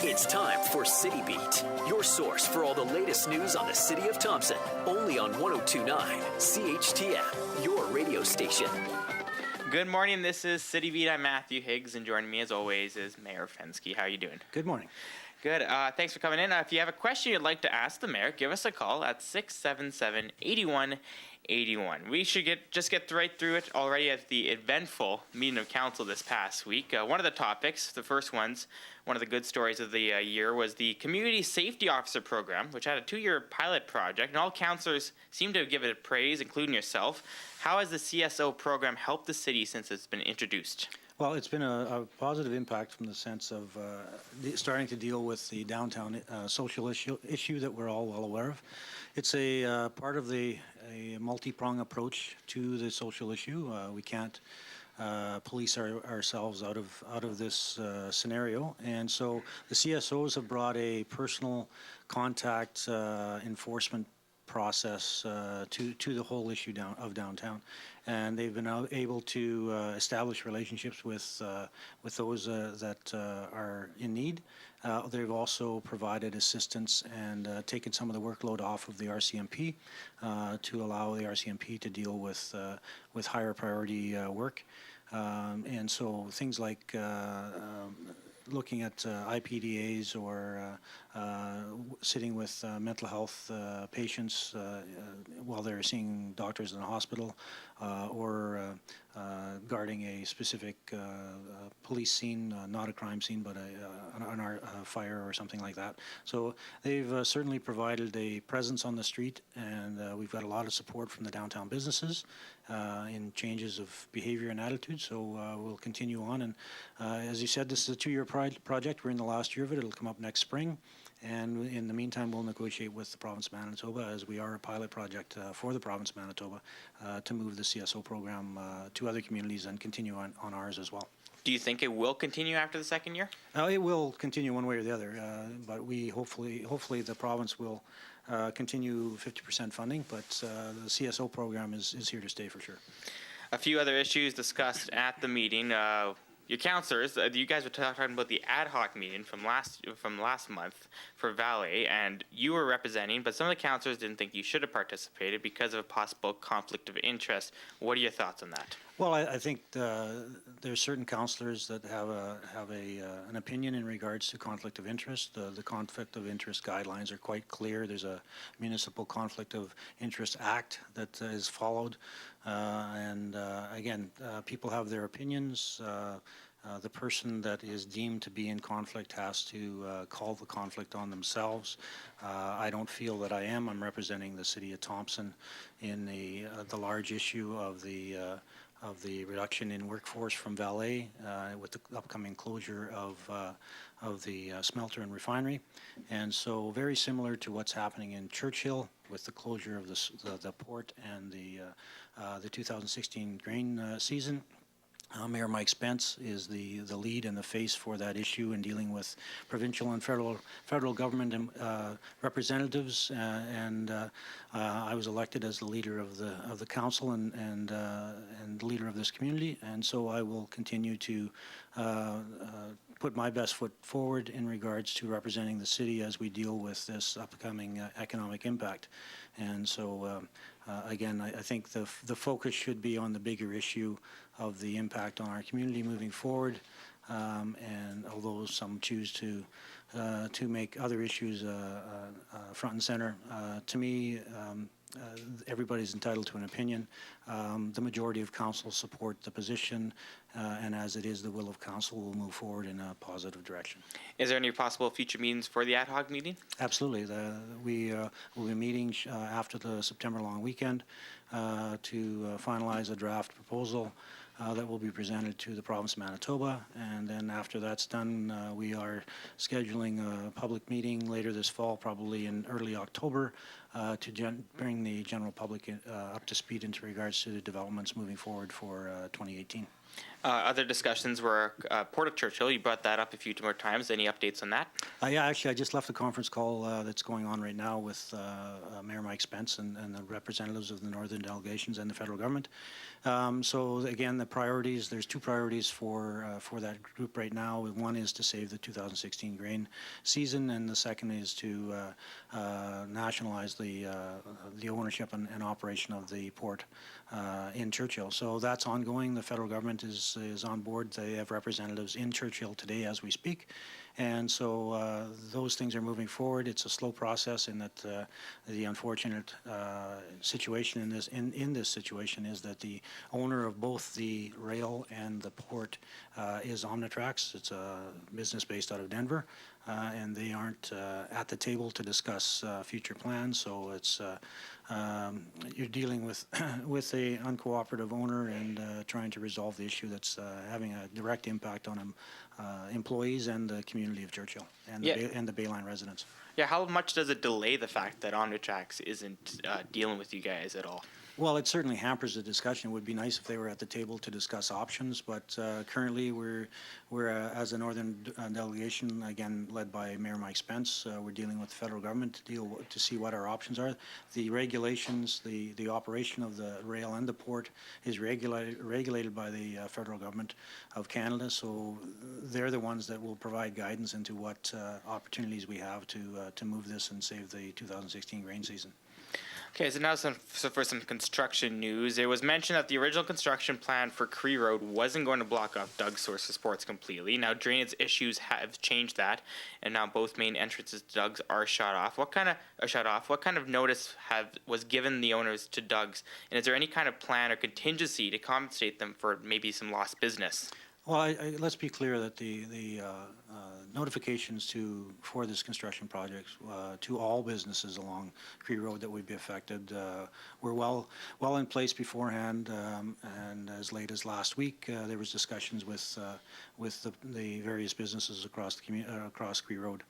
It's time for City Beat, your source for all the latest news on the city of Thompson. Only on 102.9 CHTM, your radio station. Good morning. This is City Beat. I'm Matthew Higgs, and joining me as always is Mayor Fenske. How are you doing? Good morning. Good. Thanks for coming in. If you have a question you'd like to ask the mayor, give us a call at 677-8181. We should get right through it already at the eventful meeting of council this past week. One of the topics, one of the good stories of the year, was the Community Safety Officer Program, which had a 2-year pilot project, and all councillors seem to give it praise, including yourself. How has the CSO program helped the city since it's been introduced? Well, it's been a positive impact from the sense of starting to deal with the downtown social issue that we're all well aware of. It's a part of a multi-pronged approach to the social issue. We can't police ourselves out of this scenario, and so the CSOs have brought a personal contact enforcement process to the whole issue of downtown, and they've been able to establish relationships with those that are in need. They've also provided assistance and taken some of the workload off of the RCMP to allow the RCMP to deal with higher priority work, and so things like looking at IPDAs or sitting with mental health patients while they're seeing doctors in the hospital, or guarding a specific police scene, not a crime scene, but a fire or something like that. So they've certainly provided a presence on the street, and we've got a lot of support from the downtown businesses in changes of behavior and attitude. So we'll continue on, and as you said, this is a 2-year project. We're in the last year of it. It'll come up next spring, and in the meantime we'll negotiate with the province of Manitoba, as we are a pilot project for the province of Manitoba, to move the CSO program to other communities and continue on ours as well. Do you think it will continue after the second year? It will continue one way or the other, but we hopefully the province will continue 50% funding, but the CSO program is here to stay for sure. A few other issues discussed at the meeting. Your councillors, you guys were talking about the ad hoc meeting from last month for Valley, and you were representing, but some of the councillors didn't think you should have participated because of a possible conflict of interest. What are your thoughts on that? Well, I think there's certain councillors that have an opinion in regards to conflict of interest. The conflict of interest guidelines are quite clear. There's a Municipal Conflict of Interest Act that is followed, and again, people have their opinions. The person that is deemed to be in conflict has to call the conflict on themselves. I don't feel that I am. I'm representing the city of Thompson in the large issue of the reduction in workforce from Valley with the upcoming closure of the smelter and refinery, and so very similar to what's happening in Churchill with the closure of the port and the 2016 grain season. Mayor Mike Spence is the lead and the face for that issue in dealing with provincial and federal government representatives, and I was elected as the leader of the council and leader of this community, and so I will continue to put my best foot forward in regards to representing the city as we deal with this upcoming economic impact. And so again, I think the focus should be on the bigger issue of the impact on our community moving forward, and although some choose to make other issues front and center, to me everybody's entitled to an opinion. The majority of council support the position, and as it is the will of council, we'll move forward in a positive direction. Is there any possible future meetings for the ad hoc meeting? Absolutely. We will be meeting after the September long weekend to finalize a draft proposal that will be presented to the province of Manitoba, and then after that's done, we are scheduling a public meeting later this fall, probably in early October, to bring the general public up to speed in regards to the developments moving forward for 2018. Other discussions were Port of Churchill. You brought that up a few more times. Any updates on that? Yeah, actually, I just left a conference call that's going on right now with Mayor Mike Spence and the representatives of the northern delegations and the federal government. So again, the priorities, there's two priorities for that group right now. One is to save the 2016 grain season, and the second is to nationalize the ownership and operation of the port in Churchill. So that's ongoing. The federal government is on board. They have representatives in Churchill today as we speak. And so those things are moving forward. It's a slow process in that the unfortunate situation in this situation is that the owner of both the rail and the port is Omnitrax. It's a business based out of Denver, and they aren't at the table to discuss future plans. So it's you're dealing with a uncooperative owner and trying to resolve the issue that's having a direct impact on employees and the community of Churchill and the Bayline residents. Yeah, how much does it delay the fact that Omnitrax isn't dealing with you guys at all? Well, it certainly hampers the discussion. It would be nice if they were at the table to discuss options, but currently we're as a northern delegation, again led by Mayor Mike Spence, we're dealing with the federal government to see what our options are. The regulations, the operation of the rail and the port is regulated by the federal government of Canada, so they're the ones that will provide guidance into what opportunities we have to move this and save the 2016 grain season. Okay, so now for some construction news. It was mentioned that the original construction plan for Cree Road wasn't going to block off Doug's source of sports completely. Now drainage issues have changed that, and now both main entrances to Doug's are shut off. What kind of notice was given the owners to Doug's, and is there any kind of plan or contingency to compensate them for maybe some lost business? Well, let's be clear that the notifications for this construction project to all businesses along Cree Road that would be affected were well in place beforehand, and as late as last week there was discussions with the various businesses across Cree Road.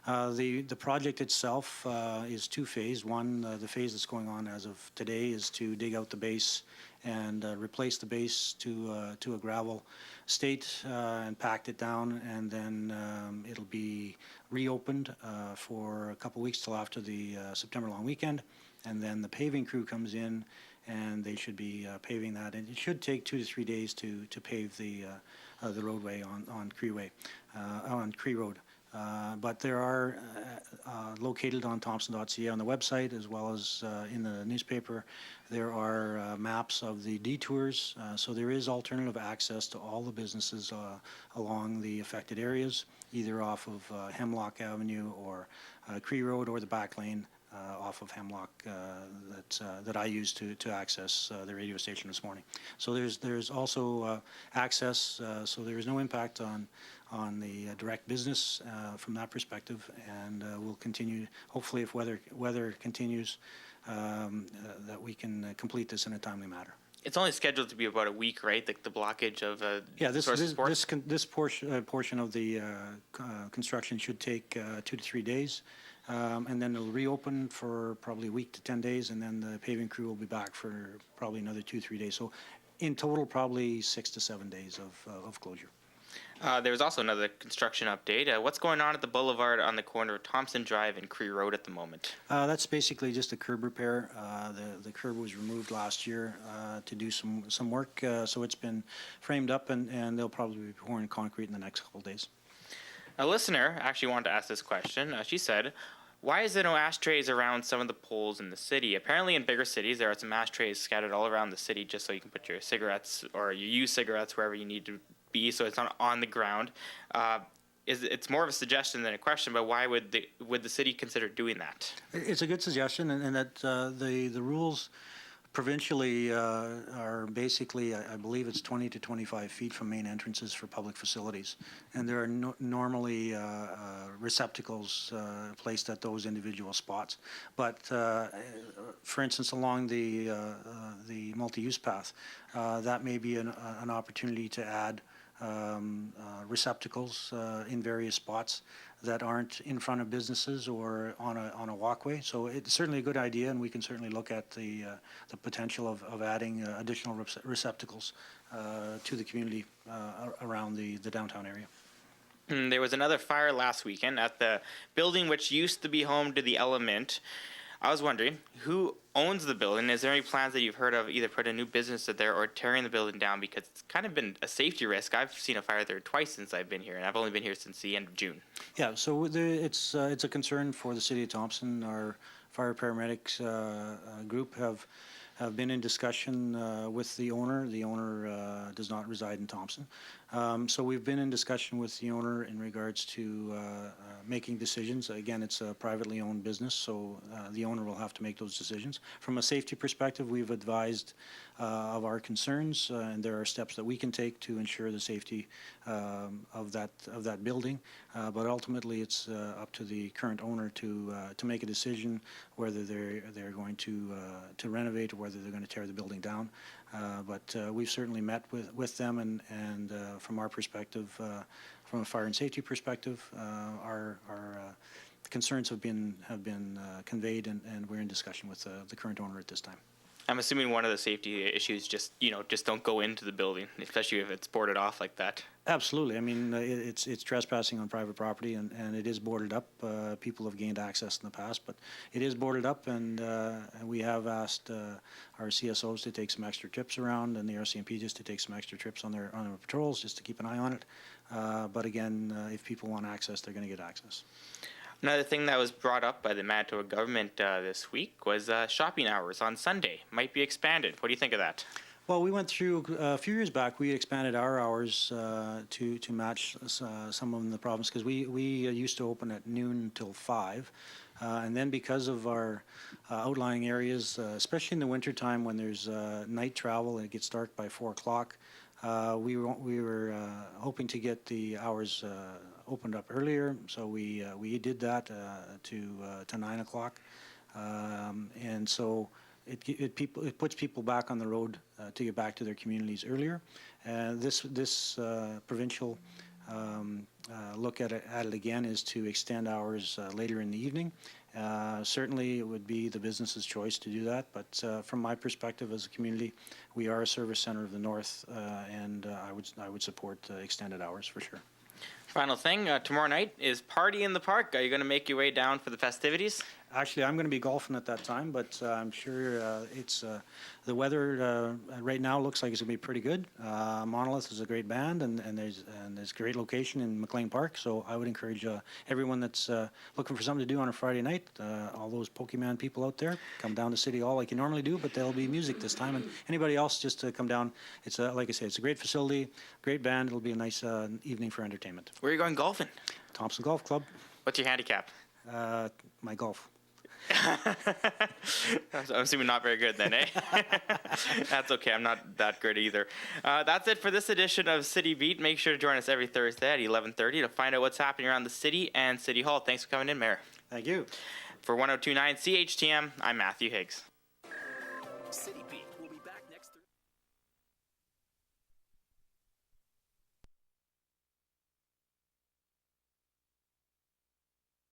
The project itself is two-phase. One, the phase that's going on as of today is to dig out the base and replace the base to a gravel state and packed it down, and then it'll be reopened for a couple weeks till after the September long weekend, and then the paving crew comes in and they should be paving that, and it should take 2 to 3 days to pave the roadway on Cree Road. But there are located on Thompson.ca on the website, as well as in the newspaper, there are maps of the detours. So there is alternative access to all the businesses along the affected areas, either off of Hemlock Avenue or Cree Road, or the back lane off of Hemlock that I used to access the radio station this morning. So there's also access, so there is no impact on the direct business from that perspective, and we'll continue, hopefully if weather continues, that we can complete this in a timely manner. It's only scheduled to be about a week, right? The blockage of this portion of the construction should take 2 to 3 days, and then it'll reopen for probably a week to 10 days, and then the paving crew will be back for probably another 2 to 3 days. So in total, probably 6 to 7 days of closure. There was also another construction update. What's going on at the boulevard on the corner of Thompson Drive and Cree Road at the moment? That's basically just a curb repair. The curb was removed last year to do some work, so it's been framed up, and they'll probably be pouring concrete in the next couple of days. A listener actually wanted to ask this question. She said, why is there no ashtrays around some of the poles in the city? Apparently in bigger cities there are some ashtrays scattered all around the city just so you can put your cigarettes or you use cigarettes wherever you need to be, so it's not on the ground. It's more of a suggestion than a question, but why would the city consider doing that? It's a good suggestion, and that the rules provincially are basically, I believe it's 20 to 25 feet from main entrances for public facilities, and there are normally receptacles placed at those individual spots. But for instance, along the multi-use path, that may be an opportunity to add receptacles in various spots that aren't in front of businesses or on a walkway. So it's certainly a good idea, and we can certainly look at the potential of adding additional receptacles to the community around the downtown area. There was another fire last weekend at the building which used to be home to the Element. I was wondering, who owns the building? Is there any plans that you've heard of either putting a new business there or tearing the building down? Because it's kind of been a safety risk. I've seen a fire there twice since I've been here, and I've only been here since the end of June. Yeah, so it's a concern for the city of Thompson. Our fire paramedics group have been in discussion with the owner. The owner does not reside in Thompson. So we've been in discussion with the owner in regards to making decisions. Again, it's a privately owned business, so the owner will have to make those decisions. From a safety perspective, we've advised of our concerns, and there are steps that we can take to ensure the safety of that building. But ultimately, it's up to the current owner to make a decision whether they're going to renovate or whether they're going to tear the building down. But we've certainly met with them, and from our perspective, from a fire and safety perspective, our concerns have been conveyed, and we're in discussion with the current owner at this time. I'm assuming one of the safety issues just don't go into the building, especially if it's boarded off like that. Absolutely. I mean, it's trespassing on private property, and it is boarded up. People have gained access in the past, but it is boarded up, and we have asked our CSOs to take some extra trips around, and the RCMP just to take some extra trips on their patrols just to keep an eye on it. But again, if people want access, they're going to get access. Another thing that was brought up by the Manitoba government this week was shopping hours on Sunday might be expanded. What do you think of that? Well, we went through a few years back. We expanded our hours to match some of them in the province, because we used to open at noon till 5, and then because of our outlying areas, especially in the wintertime when there's night travel and it gets dark by 4 o'clock, we were hoping to get the hours opened up earlier, so we did that to 9 o'clock, and so it puts people back on the road to get back to their communities earlier. This provincial look at it again is to extend hours later in the evening. Certainly, it would be the business's choice to do that, but from my perspective as a community, we are a service center of the North, and I would support extended hours for sure. Final thing, tomorrow night is Party in the Park. Are you going to make your way down for the festivities? Actually, I'm going to be golfing at that time, but I'm sure it's the weather right now looks like it's going to be pretty good. Monolith is a great band, and there's a great location in McLean Park. So I would encourage everyone that's looking for something to do on a Friday night, all those Pokemon people out there, come down to City Hall like you normally do, but there'll be music this time. And anybody else, just to come down. It's like I say, it's a great facility, great band. It'll be a nice evening for entertainment. Where are you going golfing? Thompson Golf Club. What's your handicap? My golf. I'm assuming not very good then, eh? That's okay. I'm not that good either. That's it for this edition of City Beat. Make sure to join us every Thursday at 11:30 to find out what's happening around the city and City Hall. Thanks for coming in, Mayor. Thank you. For 102.9 CHTM, I'm Matthew Higgs. City Beat will be back next Thursday.